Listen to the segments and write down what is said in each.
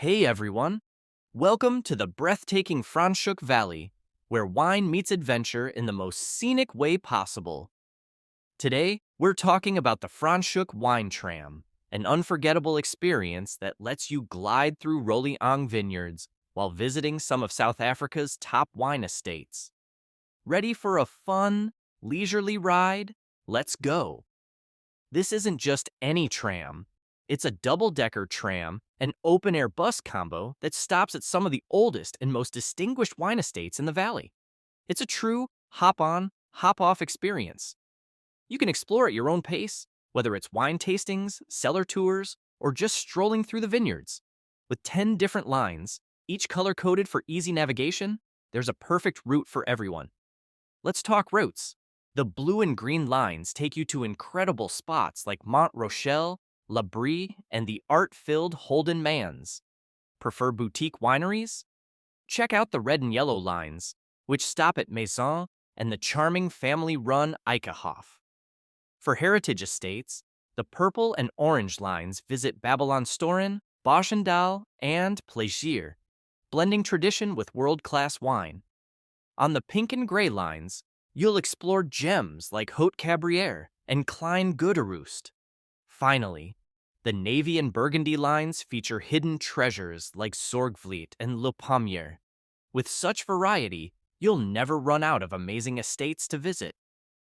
Hey everyone! Welcome to the breathtaking Franschhoek Valley, where wine meets adventure in the most scenic way possible. Today, we're talking about the Franschhoek Wine Tram, an unforgettable experience that lets you glide through vineyards while visiting some of South Africa's top wine estates. Ready for a fun, leisurely ride? Let's go! This isn't just any tram. It's a double-decker tram, an open-air bus combo that stops at some of the oldest and most distinguished wine estates in the valley. It's a true hop-on, hop-off experience. You can explore at your own pace, whether it's wine tastings, cellar tours, or just strolling through the vineyards. With 10 different lines, each color-coded for easy navigation, there's a perfect route for everyone. Let's talk routes. The blue and green lines take you to incredible spots like Mont Rochelle, La Brie, and the art-filled Holden Mans. Prefer boutique wineries? Check out the red and yellow lines, which stop at Maison and the charming family-run Eikehof. For heritage estates, the purple and orange lines visit Babylon Storen, Boschendal, and Plaisir, blending tradition with world-class wine. On the pink and gray lines, you'll explore gems like Haute Cabriere and Klein Goederoost. Finally, the navy and burgundy lines feature hidden treasures like Zorgvliet and Le Pommier. With such variety, you'll never run out of amazing estates to visit.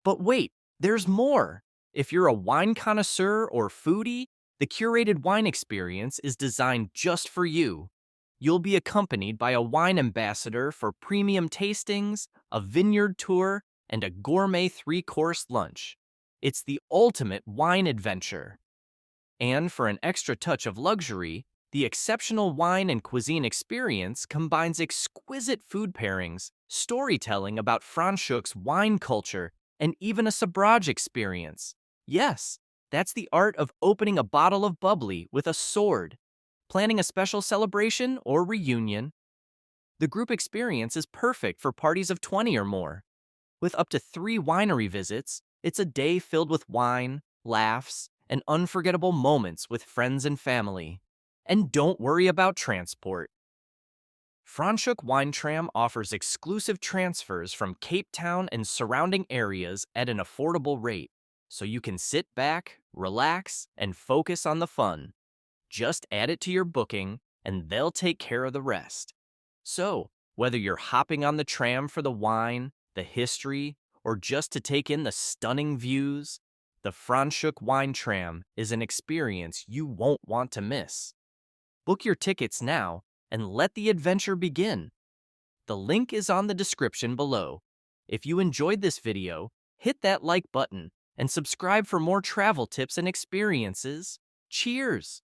But wait, there's more! If you're a wine connoisseur or foodie, the curated wine experience is designed just for you. You'll be accompanied by a wine ambassador for premium tastings, a vineyard tour, and a gourmet three-course lunch. It's the ultimate wine adventure. And for an extra touch of luxury, the exceptional wine and cuisine experience combines exquisite food pairings, storytelling about Franschhoek's wine culture, and even a sabrage experience. Yes, that's the art of opening a bottle of bubbly with a sword. Planning a special celebration or reunion, the group experience is perfect for parties of 20 or more. With up to 3 winery visits, it's a day filled with wine, laughs, and unforgettable moments with friends and family. And don't worry about transport. Franschhoek Wine Tram offers exclusive transfers from Cape Town and surrounding areas at an affordable rate, so you can sit back, relax, and focus on the fun. Just add it to your booking, and they'll take care of the rest. So, whether you're hopping on the tram for the wine, the history, or just to take in the stunning views, the Franschhoek Wine Tram is an experience you won't want to miss. Book your tickets now and let the adventure begin. The link is on the description below. If you enjoyed this video, hit that like button and subscribe for more travel tips and experiences. Cheers!